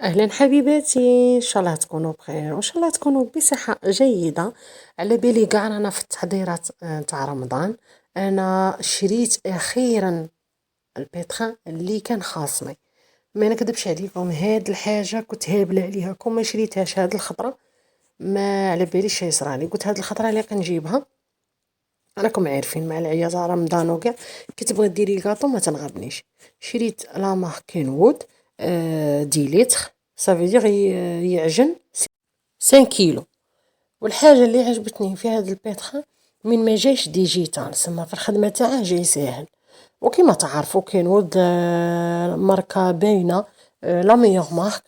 أهلا حبيباتي، إن شاء الله تكونوا بخير وإن شاء الله تكونوا بصحة جيدة. على بالي قاع رانا في التحضيرات تاع رمضان. أنا شريت أخيرا البيتخان اللي كان خاصني. ما نكذبش عليكم، هاد الحاجة كنت هابلة عليها كون ما شريتهاش هاد الخطرة. ما على باليش يصرالي، قلت هاد الخطرة اللي كنجيبها. راكم عارفين مع العيا تاع رمضان وكاع كي تبغي ديري الكاطو ما تنغبنيش. شريت لا مارك كينوود، دي لتر، صافي دير يعجن 5 كيلو. والحاجه اللي عجبتني في هذا البيتخا من ما جايش ديجيتال، سما في الخدمه تاعه جاي ساهل. وكما تعرفوا كينوود ماركه باينه، لا ميور مارك.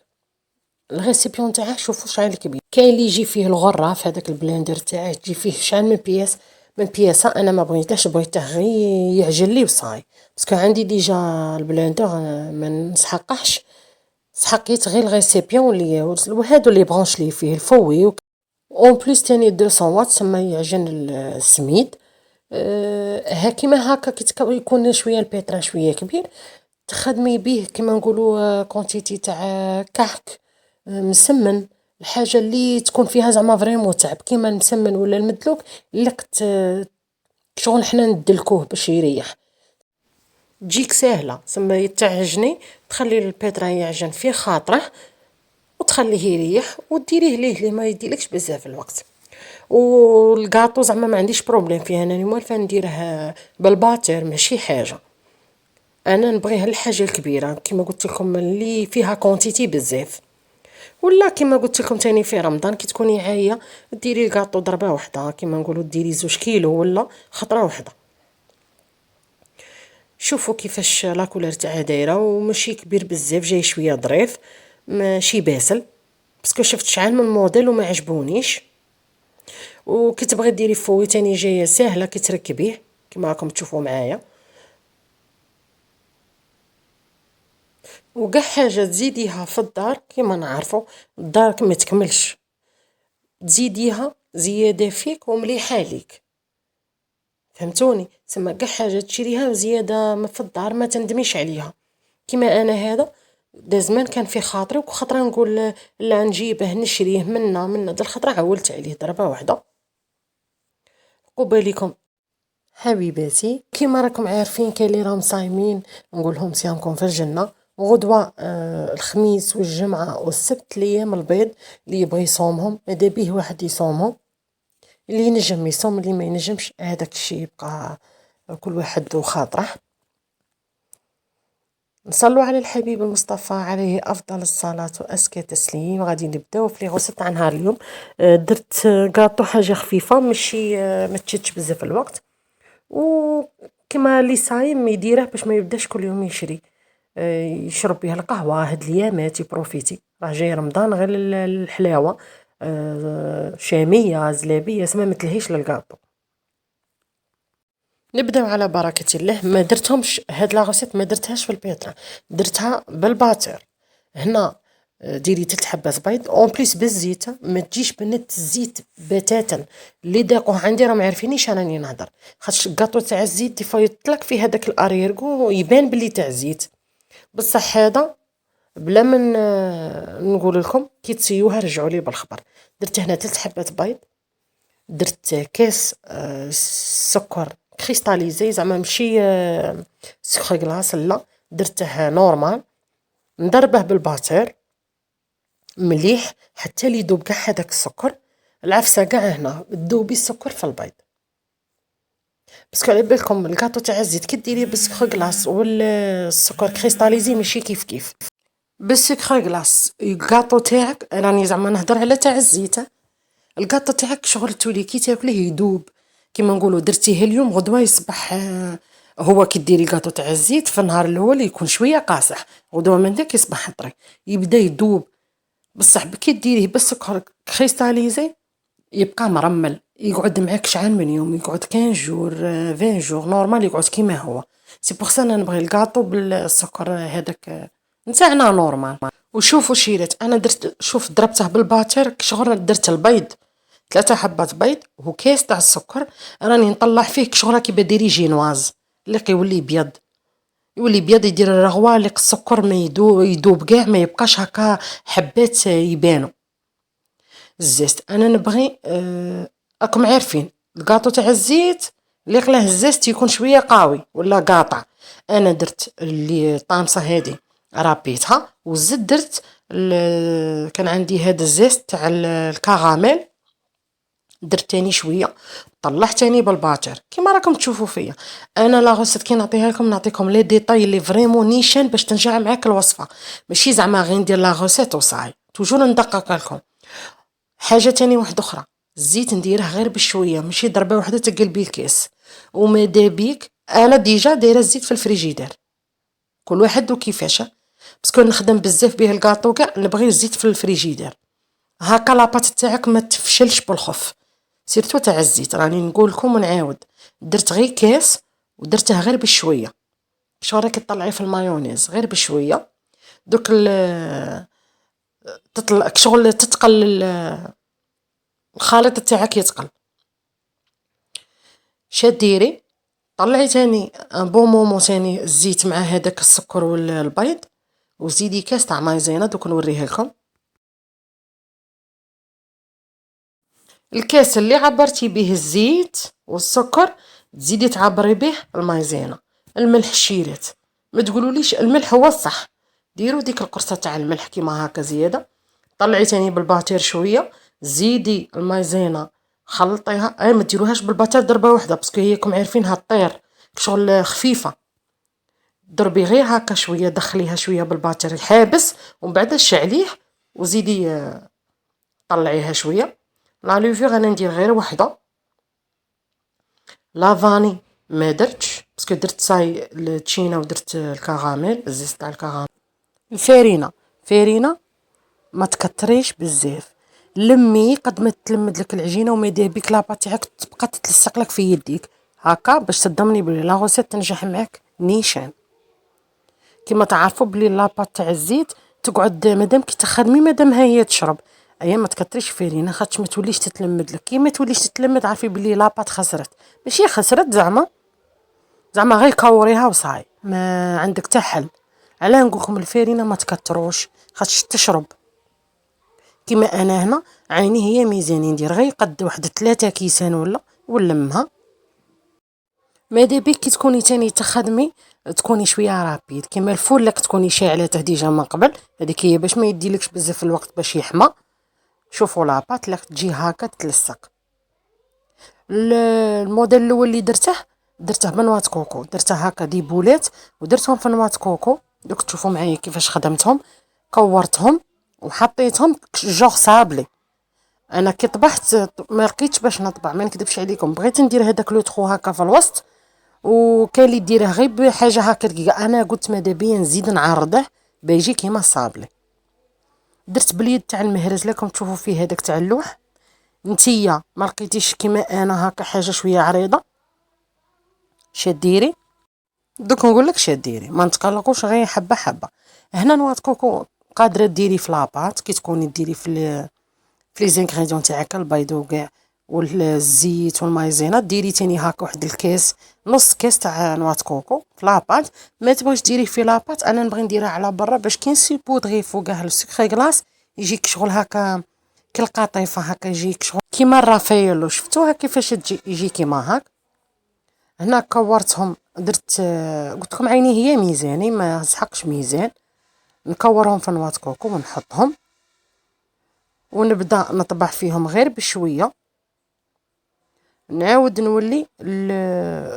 الريسيبيون تاعه شوفوا شحال كبير، كاين اللي يجي فيه الغراف هذاك البلندر تاعه تجي فيه شحال من بياس. من بياسه انا ما بغيتهاش، بغيته غير يعجن لي وصاي، باسكو عندي ديجا البلندر ما نسحقحش. سحقيت غير الريسيبيون اللي وهادو اللي برونش لي فيه الفوي. اون بليس تاني 200 واط تسمى يعجن السميد. ها كيما هكا يكون شويه البيترا شويه كبير، تخدمي بيه كيما نقولوا كونتيتي تاع كحك مسمن. الحاجه اللي تكون فيها زعما فريمون تعب كيما المسمن ولا المدلوك اللي شغل حنا ندلكوه باش يريح. تجيك ساهله سما يتعجني، تخلي البيترا يعجن في خاطره وتخليه يريح وديريه ليه ما يديلكش بزاف الوقت. والكاطو زعما ما عنديش بروبليم فيه، انا موالفه نديره بالباتر ماشي حاجه. انا نبغيها الحاجه الكبيره كيما قلت لكم اللي فيها كونتيتي بزاف. ولا كيما قلت لكم تاني في رمضان كي تكوني عايه ديري الكاطو ضربه واحده، كيما نقولوا ديري 2 كيلو ولا خطره واحده. شوفوا كيفاش لا كولور تاعها دايره وماشي كبير بزاف، جاي شويه ظريف ماشي باسل، باسكو شفت شحال من موديل وما عجبونيش. وكي تبغي ديري فوي تاني جايه ساهله كي تركبيه كيما راكم تشوفوا معايا. وكاع حاجه تزيديها في الدار كيما نعرفوا الدار ما تكملش، تزيديها زياده فيك ومليحه ليك، فهمتوني؟ تسمى كاع حاجه تشريها زياده في الدار ما تندميش عليها. كيما انا هذا دا زمان كان في خاطري وخطره نقول لا نجيبه نشريه منا دا الخطره عولت عليه ضربه واحده. قبالكم حبيباتي كيما راكم عارفين كاين اللي راهم صايمين، نقول لهم صيامكم في الجنه. غدوه الخميس والجمعه والسبت الايام البيض، اللي يبغي يصومهم ماذا بيه واحد يصومهم، اللي ينجم يصوم اللي ما ينجمش هذاك الشيء يبقى كل واحد وخاطره. نصلوا على الحبيب المصطفى عليه افضل الصلاه وازكى تسليم. غادي نبداو في غوصه تاع نهار اليوم. درت كاطو حاجه خفيفه ماشي ما تشدش بزاف الوقت، وكما اللي صايم يديره باش ما يبداش كل يوم يشري. يشرب بها القهوه هاد الايامات يبروفيتي، راه جاي رمضان غير الحلاوه شاميه زلابيه سما ما تلهيش للكاطو. نبداو على بركه الله. ما درتهمش هاد لاغوسيت، ما درتهاش في البيترا، درتها بالباتر. هنا ديري 3 حبات بيض اون بليس بالزيت، ما تجيش بنت الزيت بتاتا. اللي داقوه عندي راهم عارفينيش راني نهضر، خاطش الكاطو تاع الزيت ديفا يطلق فيه هذاك الاريرغو يبان بلي تاع زيت. بصح هذا بلا من نقول لكم كي تسيوها رجعوا لي بالخبر. درت هنا 3 حبات بيض، درت كاس سكر كريستاليزي زعما ماشي سكر كلاص لا، درته نورمال. نضربه بالباتر مليح حتى لي يذوب كاع هذاك السكر. العفسه كاع هنا تذوبي السكر في البيض، باسكو على بالكم الكاطو تاع الزيت كي ديريه بالسكر كلاص والسكر كريستاليزي ماشي كيف كيف. بالسكر كلاص الكاطو تاعك راني زعما نهضر على تاع الزيت، الكاطو تاعك شغل تولي كي تاكليه يذوب. كيما نقولوا درتيه اليوم غدوه يصبح هو كي ديري الكاطو تاع الزيت في النهار الاول يكون شويه قاصح، غدوه من داك يصبح طري يبدا يذوب. بصح كي ديريه بالسكر كريستاليزي يبقى مرمل، يقعد معاك شحال من يوم، يقعد 15 جور 20 جور نورمال، يقعد كيما هو. سي بوغ سا انا نبغي الكاطو بالسكر هذاك نتاعنا نورمال. وشوفوا شيرات انا درت، شوف ضربته بالباتر شغل درت البيض 3 حبات بيض وكاس تاع السكر، راني نطلع فيه شغل كي بديري جينواز اللي كيولي بيض. يولي بيض، يدير الرغوه اللي السكر ما يدوب كاع، ما يبقاش هكا حبات يبانوا. الزيت انا نبغي راكم عارفين الكاطو تاع الزيت اللي قلاه الزيت يكون شويه قاوي ولا قاطع. انا درت اللي طامسه هذه رابيتها، وزدت درت كان عندي هذا الزيت تاع الكراميل، درت تاني شويه، طلعت تاني بالباتر كيما راكم تشوفوا فيا. انا لا غوسيت كي نعطيها لكم نعطيكم لي ديتاي اللي فريمون نيشان باش تنجح معاك الوصفه، ماشي زعما غير ندير لا غوسيت وصاي، توجور ندقق لكم. حاجه تاني واحده اخرى، الزيت نديره غير بشويه، ماشي ضربه واحده تقلبي الكاس. وماذا بيك انا ديجا دايره الزيت في الفريجيدير، كل واحد وكيفاش، باسكو نخدم بزاف به الكاطو كاع نبغي الزيت في الفريجيدير، هكا لاباط تاعك ما تفشلش بالخف. سيرتو تاع الزيت راني نقول لكم ونعاود، درت غير كاس ودرته غير بشويه، شغل راكي تطلعيه في المايونيز غير بشويه. دوك تطلع شغل تتقل الخليط تاعك يتقل. شديري طلعي تاني بون مومون تاني الزيت مع هذاك السكر والبيض، وزيدي كاس تاع مايزينا دوك نوريه لكم. الكاس اللي عبرتي به الزيت والسكر تزيدي تعبري به المايزينا. الملح الشيرات، ما تقولوليش الملح هو الصح، ديروا ديك القرصه تاع الملح كيما هكا زياده. طلعي تاني بالباتير شويه، زيدي المايزينا خلطيها، ما ديروهاش بالباتير ضربه واحده باسكو هيكم عارفينها طير شغل خفيفه. ضربي غير هكا شويه، دخليها شويه بالباتير الحابس ومن بعد شعليه وزيدي طلعيها شويه. لا لوفيغ انا ندير غير وحده. لافاني ما درتش باسكو درت صاي التشينا ودرت الكراميل، الزيت تاع الكراميل. الفارينه، فارينه ما تكتريش بزاف، لمي قد ما تلمد لك العجينه وما بيك لاباط تاعك تبقى تتلصق لك في يديك هكا، باش تضمني بلي لا غوسيت تنجح معاك نيشان. كما تعرفوا بلي لاباط تاع الزيت تقعد مادام كي تخدمي مادام هي تشرب، ايا ما تكتريش فارينه خاطش ما توليش تتلمد لك، كي ما توليش تتلمد عارفي بلي لاباط خسرت، ماشي خسرت زعما غير كوريها وصاي، ما عندك حتى حل. علاه نقولكم الفارينه ما تكتروش خاطش تشرب. كيما انا هنا عيني هي ميزاني ندير غير قد واحد 3 كيسان ولا ونلمها. ماذا بيك كي تكوني تاني تخدمي تكوني شويه رابيد، كيما الفول لك تكوني شاعلته ديجا من قبل، هذيك هي باش ما يديلكش بزاف الوقت باش يحمى. شوفوا لاباط لك تجي هكا تلصق. الموديل الاول اللي درته بنواه كوكو، درته هكا دي بولات ودرتهم في نواه كوكو، دوك تشوفوا معايا كيفاش خدمتهم. كورتهم وحطيتهم جوغ صابلي. انا كي طبحت ما لقيتش باش نطبع، ما نكذبش عليكم، بغيت ندير هذاك لو تخو هكا في الوسط، وكان اللي يديره غير بحاجه هكا دقيقه، انا قلت ماذا بيا نزيد نعرضه بيجي كيما الصابلي. درت باليد تاع المهرز لكم تشوفوا فيه هذاك تاع اللوح. نتيا ما لقيتيش كيما انا هكا حاجه شويه عريضه، شديري دوك نقول لك شديري ما نتقلقوش غير حبه حبه. هنا نواه كوكو قادره ديري في لاباط كي تكوني ديري في لي زانغريديون تاعك البيض وكاع والزيت والمايزينا، ديري تاني هكا واحد الكاس نص كاس تاع نواه كوكو في لاباط. ما تبغيش ديريه في لاباط، انا نبغي نديرها على برا باش كي نسيبودغي فوقها السكر غلاس يجيك شغل هكا كالقطيفه هكا، يجيك شغل كيما الرافايلو، شفتوها كيفاش تجي يجي كيما هاك. هنا كورتهم درت قلت لكم عيني هي ميزاني ما يسحقش ميزان، نكورهم في نواه كوكو ونحطهم ونبدا نطبع فيهم غير بشويه. نعاود نولي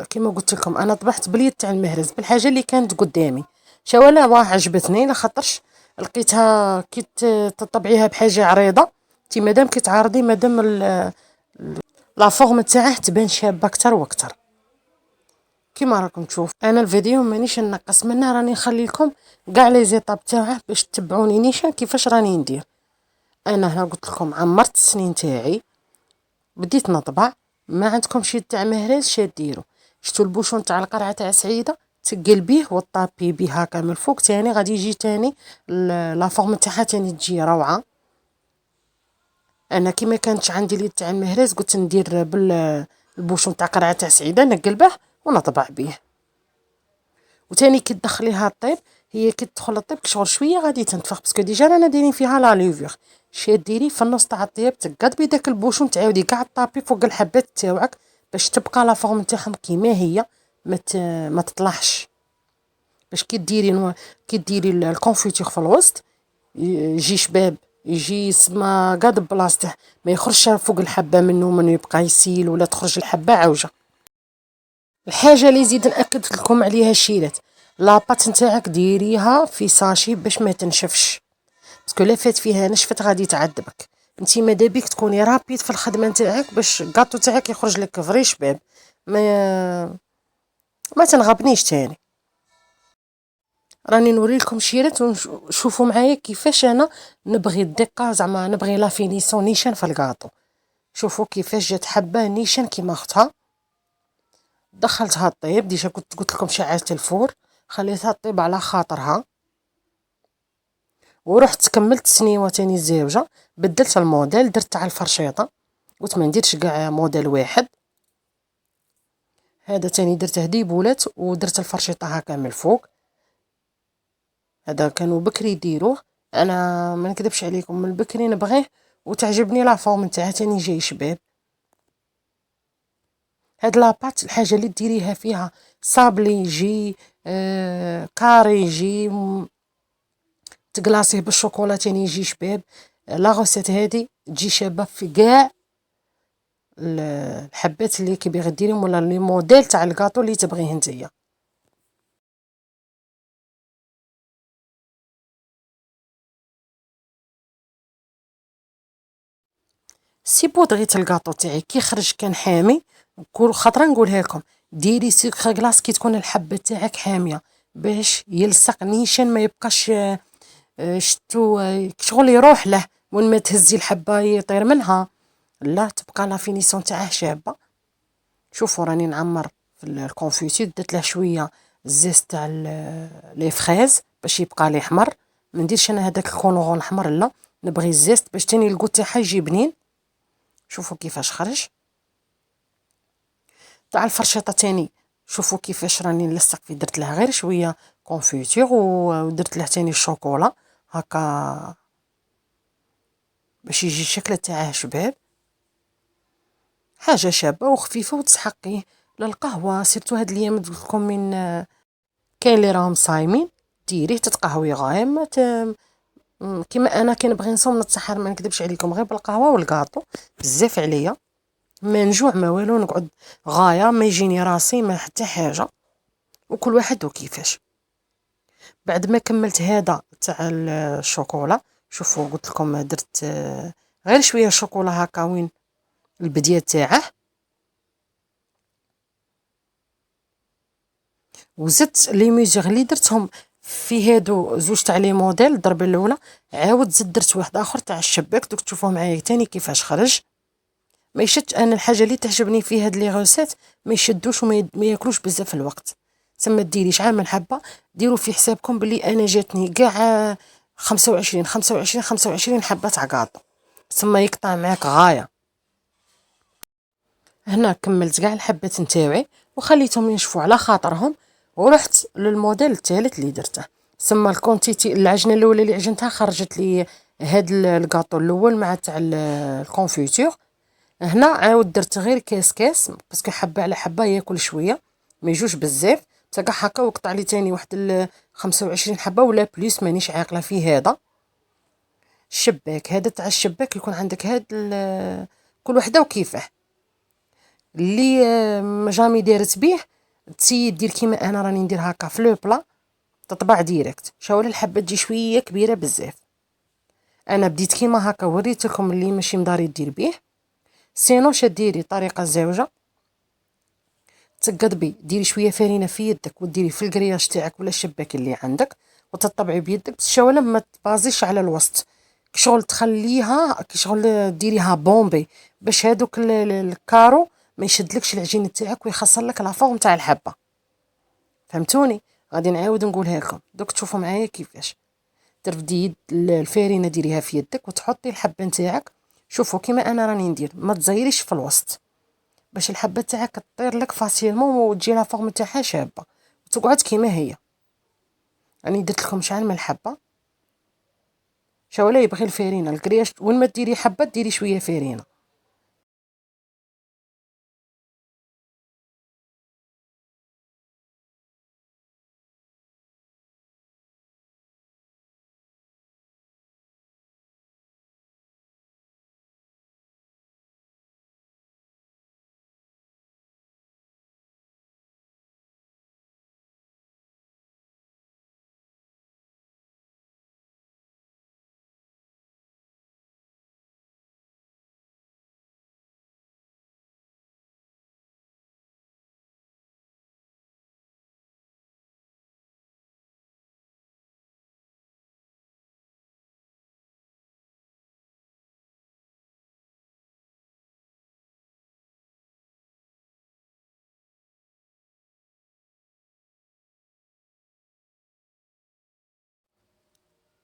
كما قلت لكم انا طبحت باليد تاع المهرز بالحاجه اللي كانت قدامي، شوالا واه عجبتني لخاطرش لقيتها كي تطبعيها بحاجه عريضه تي مادام كي تعارضي مادام لا فورم تاعه تبان شابه اكثر واكثر. كيما راكم تشوف انا الفيديو مانيش نقص منه، راني نخلي لكم كاع لي زيطاب تاعه باش تتبعوني نيشان كيفاش راني ندير. انا هنا قلت لكم عمرت السنين تاعي بديت نطبع، ما عندكمش يد تاع مهراز شاديرو، شتو البوشون تاع القرعه تاع سعيده تقلبيه وطابيه بيه هكا من الفوق تاني غادي يجي تاني لا فورم تاعها تاني تجي روعه. انا كي ما كانتش عندي اليد تاع المهراز قلت ندير بالبوشون تاع قرعه تاع سعيده نقلبه ونطبع بيه. وتاني كي تدخليها الطيب، هي كي تدخل الطيب كشغل شويه غادي تنتفخ، باسكو ديجا رانا دايرين فيها لا لوفور. شي ديري في النص تاع الطياب تقاد بداك البوشون، تعاودي كاع طابي فوق الحبات تاوعك باش تبقى لا فورم تاعهم كيما هي، ما تطلعش. باش كي ديري الكونفيتور في الوسط يجي شباب، يجي سما قاد بلاصته، ما يخرجش فوق الحبه منه يبقى يسيل ولا تخرج الحبه عوجه. الحاجه اللي زيد ناكد لكم عليها شيرات، لاباط نتاعك ديريها في ساشي باش ما تنشفش، باسكو لا فات فيها نشفت غادي تعذبك. انتي ماذا بيك تكوني رابيد في الخدمه نتاعك باش الكاطو تاعك يخرج لك فري شباب، ما تنغبنيش تاني. راني نوريلكم شيرات وشوفوا معايا كيفاش انا نبغي الدقه، زعما نبغي لا فينيسيون نيشان في الكاطو. شوفوا كيفاش جات حبه نيشان كيما اختها. دخلتها طيب، ديجا قلت لكم شعلت الفور، خليتها طيب على خاطرها، ورحت كملت سنيوه تاني الزاوجه. بدلت الموديل، درت تاع الفرشيطه، قلت ما نديرش كاع موديل واحد. هذا تاني درته ديبولات ودرت الفرشيطه هكا من الفوق. هذا كانوا بكري يديروه، انا ما نكذبش عليكم من بكري نبغيه وتعجبني لا فورم نتاعها تاني جاي شباب. هاد لاباط الحاجه اللي ديريها فيها صابلي يجي كاري يجي تقلاصيه بالشوكولا تاني يجي شباب. لا غوسيت هادي تجي شابه في كاع الحبات اللي كيبغي ديريهم ولا لي موديل تاع الكاطو اللي تبغيه نتيا. سي بودغيت الكاطو تاعي كي خرج كان حامي، كل خطره نقولها لكم ديري سكر كلاص كي تكون الحبه تاعك حاميه باش يلصق نيشان، ما يبقاش شتو شغل يروح له وين ما تهزي الحبه يطير منها، لا تبقى لا فينيسيون تاعه شابه. شوفوا راني نعمر في الكونفيتير، درت له شويه الزيت تاع لي فريز باش يبقى لي حمر. ما نديرش انا هذاك الكولورون الحمر، لا نبغي الزيت باش تاني الكوت تاعها يجي بنين. شوفوا كيفاش خرج تاع الفرشيطه تاني. شوفوا كيفاش راني نلصق فيه، درت له غير شويه كونفيتير ودرت له تاني الشوكولا هكا باش يجي الشكل تاعه شباب. حاجه شابه وخفيفه وتسحقيه للقهوه، سيرتو هاد الايام قلت لكم من كاين اللي راهم صايمين ديريه تتقهوي غايم كيما انا كنبغي نصوم نتسحر، ما نكذبش عليكم غير بالقهوه والكاطو بزاف عليا، ما نجوع ما والو، نقعد غايه ما يجيني راسي ما حتى حاجه، وكل واحد وكيفاش. بعد ما كملت هذا تاع الشوكولا، شوفوا قلت لكم درت غير شويه شوكولا هكا وين البديه تاعه، وزدت لي ميزور اللي درتهم في هادو زوج تاع لي موديل. الضربه الاولى عاود زدت درت واحد اخر تاع الشباك، دوك تشوفوه معايا تاني كيفاش خرج. ما يشدش، انا الحاجه اللي تعجبني في هاد لي غوسيت ما يشدوش وما ياكلوش بزاف الوقت. تما ديري شحال من حبه، ديروا في حسابكم بلي انا جاتني كاع 25 حبه تاع كاطو، تما يقطع معاك غايه. هنا كملت كاع الحبات نتاوعي وخليتهم ينشفوا على خاطرهم، ورحت للموديل الثالث اللي درته. سما الكونتيتي العجنه الاولى اللي عجنتها خرجت لي هاد الكاطو الاول مع تاع الكونفيتور. هنا عاود درت غير كاس باسكو حبه على حبه ياكل شويه ما يجوش بزاف، تلقى هكا وقطع لي تاني واحد 25 حبه ولا بليس، مانيش عاقله في هذا الشباك. هذا تاع الشباك يكون عندك هاد كل وحده وكيفاه. اللي جامي دارت بيه تسيد دير كيما انا راني ندير هكا في لو بلا، تطبع ديريكت. شاول الحبه تجي شويه كبيره بزاف، انا بديت كيما هكا وريت لكم اللي ماشي مداري دير بيه. سينو شديري طريقه زوجه، تقضبي ديري شويه فرينه في يدك وديري في الكرياج تاعك ولا الشباك اللي عندك وتطبعي بيدك، بس الشواله ما تبازيش على الوسط، كشغل تخليها كشغل ديريها بومبي باش هادوك الكارو ما يشدلكش العجين تاعك ويخسر لك لا فورم تاع الحبه. فهمتوني؟ غادي نعاود نقولها لكم دوك تشوفوا معايا كيفاش. ترفدي الفرينه ديريها في يدك وتحطي الحبه نتاعك. شوفوا كيما انا راني ندير، ما تزيريش في الوسط باش الحبه تاعك تطير لك فاسيلمون وتجي لا فورم تاعها شابه وتقعد كيما هي. راني درت لكم شحال من حبه. شاولا يبغي الفرينه الكرياش، وين ما ديري حبه ديري شويه فرينه.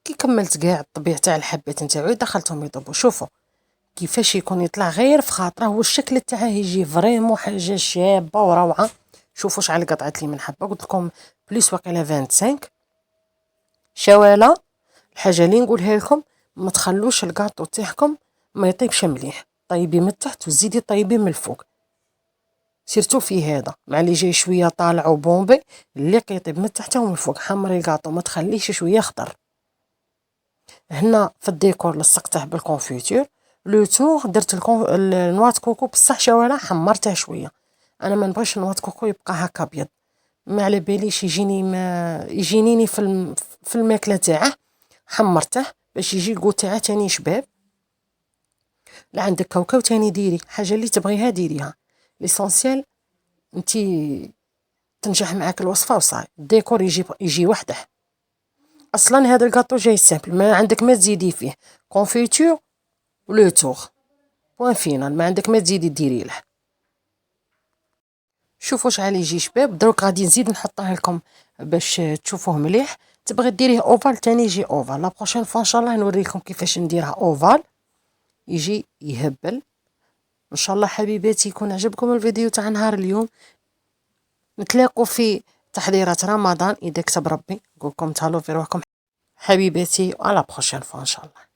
كي كملت كاع الطبيعه تاع الحبات نتاعي دخلتهم يطبوا. شوفوا كيفاش يكون يطلع غير في خاطره، هو الشكل تاعه يجي فريمون حاجه شابه وروعه. شوفوا شحال قطعت لي من حبه، قلت لكم بليس واقيلا 25. شوالا الحاجه اللي نقولها لكم، ما تخلوش الكاطو تاعكم ما يطيبش مليح، طيبي من التحت وزيدي طيبي من الفوق، سيرتو في هذا مع اللي جاي شويه طالع وبومبي، اللي كيطيب من التحت ومن الفوق. حمري الكاطو ما تخليش شويه خضر. هنا في الديكور لصقته بالكونفيتور. لو تور درت النوات كوكو بصح شوالا حمرته شويه. انا ما نبغيش النوات كوكو يبقى هكا ابيض، ما على باليش يجيني ما يجينيني في الماكله تاعه. حمرته باش يجي الكو تاعه تاني شباب. لا عندك كاوكاو تاني ديري حاجه اللي تبغيها ديريها، ليسونسيال انتي تنجح معاك الوصفه وصاي. الديكور يجي وحده. اصلا هذا الكاطو جاي سامبل، ما عندك ما تزيدي فيه كونفيتور ولو تور بوان فينال، ما عندك ما تزيدي ديري له. شوفوا شحال يجي شباب. دروك غادي نزيد نحطه لكم باش تشوفوه مليح. تبغي ديريه اوفال تاني يجي اوفال. لا بروشين فوا ان شاء الله نوريكم كيفاش نديرها اوفال يجي يهبل ان شاء الله. حبيباتي يكون عجبكم الفيديو تاع نهار اليوم. نتلاقوا في تحضيرات رمضان اذا كتب ربي. نقولكم تهلاو في روحكم حبيباتي، على بروشين فوا ان شاء الله.